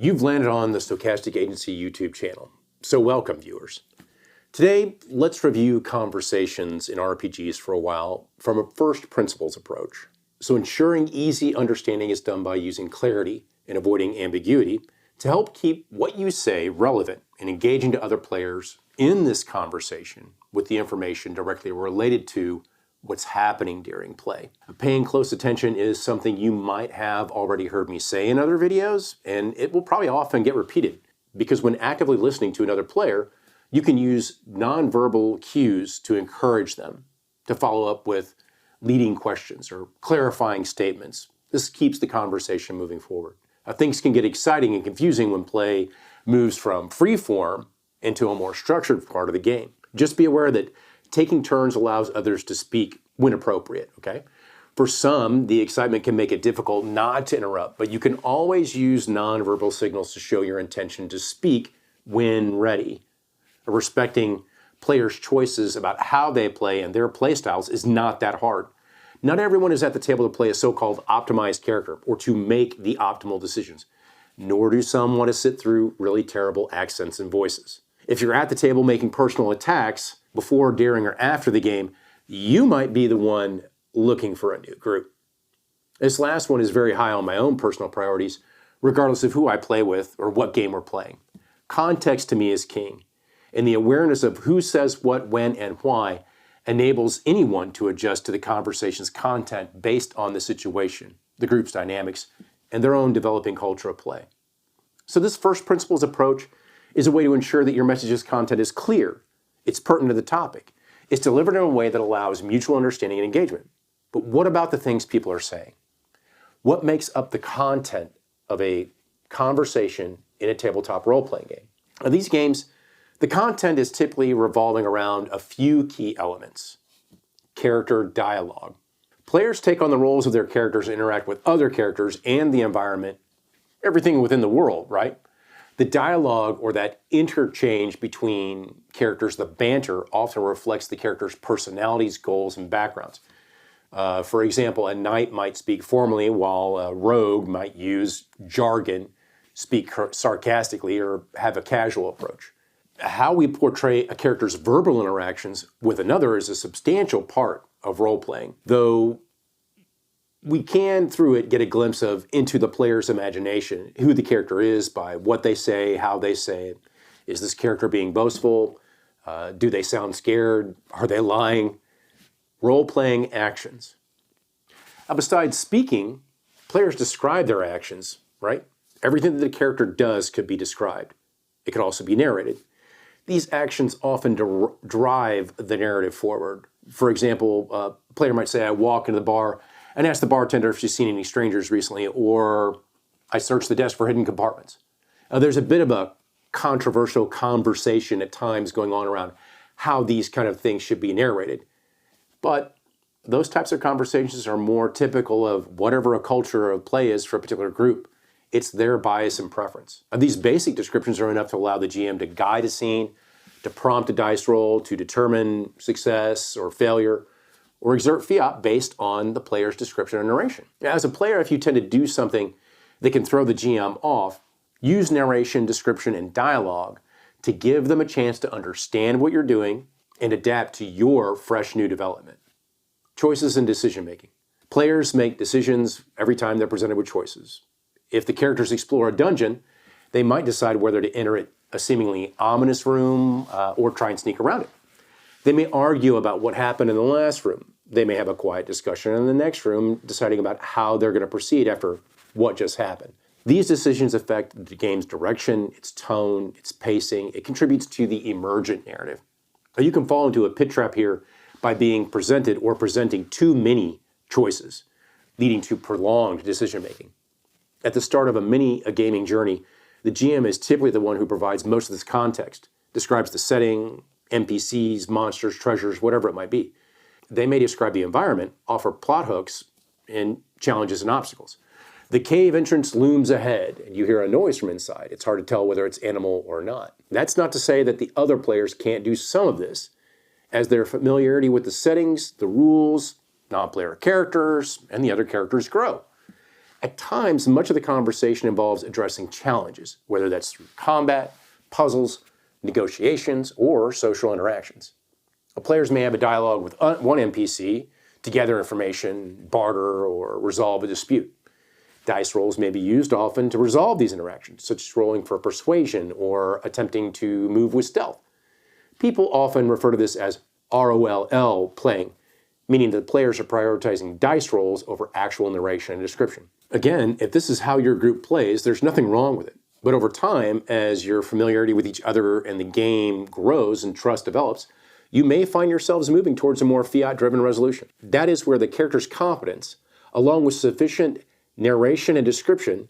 You've landed on the Stochastic Agency YouTube channel, so welcome, viewers. Today, let's review conversations in RPGs for a while from a first principles approach. So ensuring easy understanding is done by using clarity and avoiding ambiguity to help keep what you say relevant and engaging to other players in this conversation with the information directly related to what's happening during play. Paying close attention is something you might have already heard me say in other videos, and it will probably often get repeated because when actively listening to another player, you can use nonverbal cues to encourage them to follow up with leading questions or clarifying statements. This keeps the conversation moving forward. Things can get exciting and confusing when play moves from free form into a more structured part of the game. Just be aware that taking turns allows others to speak when appropriate, okay? For some, the excitement can make it difficult not to interrupt, but you can always use nonverbal signals to show your intention to speak when ready. Respecting players' choices about how they play and their play styles is not that hard. Not everyone is at the table to play a so-called optimized character or to make the optimal decisions, nor do some want to sit through really terrible accents and voices. If you're at the table making personal attacks before, during, or after the game, you might be the one looking for a new group. This last one is very high on my own personal priorities, regardless of who I play with or what game we're playing. Context to me is king, and the awareness of who says what, when, and why enables anyone to adjust to the conversation's content based on the situation, the group's dynamics, and their own developing culture of play. So this first principles approach is a way to ensure that your message's content is clear, it's pertinent to the topic, it's delivered in a way that allows mutual understanding and engagement. But what about the things people are saying? What makes up the content of a conversation in a tabletop role-playing game? Now, these games, the content is typically revolving around a few key elements. Character dialogue. Players take on the roles of their characters and interact with other characters and the environment, everything within the world, right? The dialogue or that interchange between characters, the banter, often reflects the character's personalities, goals, and backgrounds. For example, a knight might speak formally while a rogue might use jargon, speak sarcastically, or have a casual approach. How we portray a character's verbal interactions with another is a substantial part of role-playing, though we can, through it, get a glimpse of into the player's imagination, who the character is by what they say, how they say it. Is this character being boastful? Do they sound scared? Are they lying? Role-playing actions. Now, besides speaking, players describe their actions, right? Everything that the character does could be described. It could also be narrated. These actions often drive the narrative forward. For example, a player might say, I walk into the bar and ask the bartender if she's seen any strangers recently, or I search the desk for hidden compartments. There's a bit of a controversial conversation at times going on around how these kind of things should be narrated. But those types of conversations are more typical of whatever a culture of play is for a particular group. It's their bias and preference. These basic descriptions are enough to allow the GM to guide a scene, to prompt a dice roll, to determine success or failure, or exert fiat based on the player's description or narration. Now, as a player, if you tend to do something that can throw the GM off, use narration, description, and dialogue to give them a chance to understand what you're doing and adapt to your fresh new development. Choices and decision-making. Players make decisions every time they're presented with choices. If the characters explore a dungeon, they might decide whether to enter a seemingly ominous room or try and sneak around it. They may argue about what happened in the last room. They may have a quiet discussion in the next room, deciding about how they're going to proceed after what just happened. These decisions affect the game's direction, its tone, its pacing. It contributes to the emergent narrative. You can fall into a pit trap here by being presented or presenting too many choices, leading to prolonged decision-making. At the start of a gaming journey, the GM is typically the one who provides most of this context, describes the setting, NPCs, monsters, treasures, whatever it might be. They may describe the environment, offer plot hooks, and challenges and obstacles. The cave entrance looms ahead, and you hear a noise from inside. It's hard to tell whether it's animal or not. That's not to say that the other players can't do some of this, as their familiarity with the settings, the rules, non-player characters, and the other characters grow. At times, much of the conversation involves addressing challenges, whether that's through combat, puzzles, negotiations, or social interactions. Players may have a dialogue with one NPC to gather information, barter, or resolve a dispute. Dice rolls may be used often to resolve these interactions, such as rolling for persuasion or attempting to move with stealth. People often refer to this as ROLL playing, meaning that players are prioritizing dice rolls over actual narration and description. Again, if this is how your group plays, there's nothing wrong with it. But over time, as your familiarity with each other and the game grows and trust develops, you may find yourselves moving towards a more fiat-driven resolution. That is where the character's competence, along with sufficient narration and description,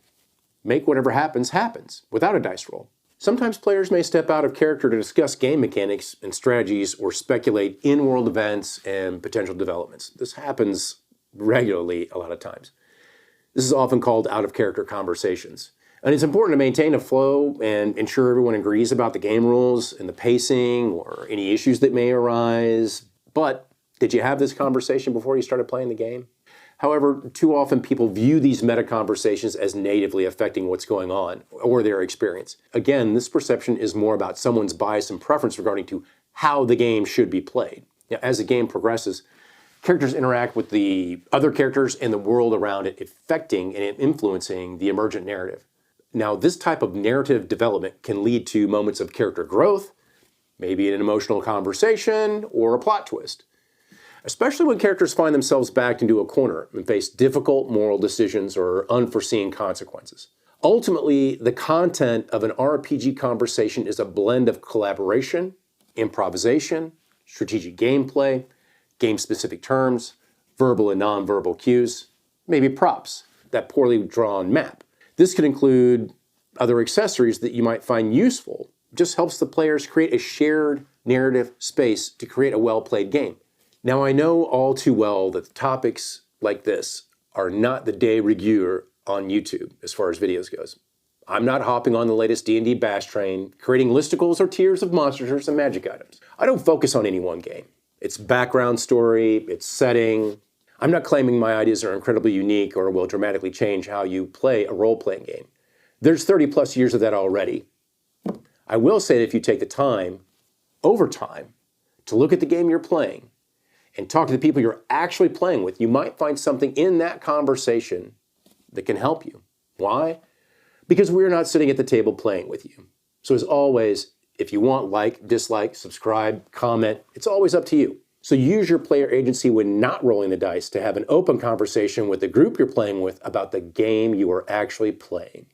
make whatever happens, happens, without a dice roll. Sometimes players may step out of character to discuss game mechanics and strategies or speculate in-world events and potential developments. This happens regularly a lot of times. This is often called out-of-character conversations. And it's important to maintain a flow and ensure everyone agrees about the game rules and the pacing or any issues that may arise. But did you have this conversation before you started playing the game? However, too often people view these meta conversations as negatively affecting what's going on or their experience. Again, this perception is more about someone's bias and preference regarding to how the game should be played. Now, as the game progresses, characters interact with the other characters and the world around it, affecting and influencing the emergent narrative. Now, this type of narrative development can lead to moments of character growth, maybe an emotional conversation, or a plot twist. Especially when characters find themselves backed into a corner and face difficult moral decisions or unforeseen consequences. Ultimately, the content of an RPG conversation is a blend of collaboration, improvisation, strategic gameplay, game-specific terms, verbal and nonverbal cues, maybe props, that poorly drawn map. This could include other accessories that you might find useful. It just helps the players create a shared narrative space to create a well-played game. Now, I know all too well that topics like this are not the de rigueur on YouTube as far as videos goes. I'm not hopping on the latest D&D bash train, creating listicles or tiers of monsters and magic items. I don't focus on any one game. Its background story, its setting. I'm not claiming my ideas are incredibly unique or will dramatically change how you play a role-playing game. There's 30 plus years of that already. I will say that if you take the time, over time, to look at the game you're playing and talk to the people you're actually playing with, you might find something in that conversation that can help you. Why? Because we're not sitting at the table playing with you. So as always, if you want, like, dislike, subscribe, comment, it's always up to you. So use your player agency when not rolling the dice to have an open conversation with the group you're playing with about the game you are actually playing.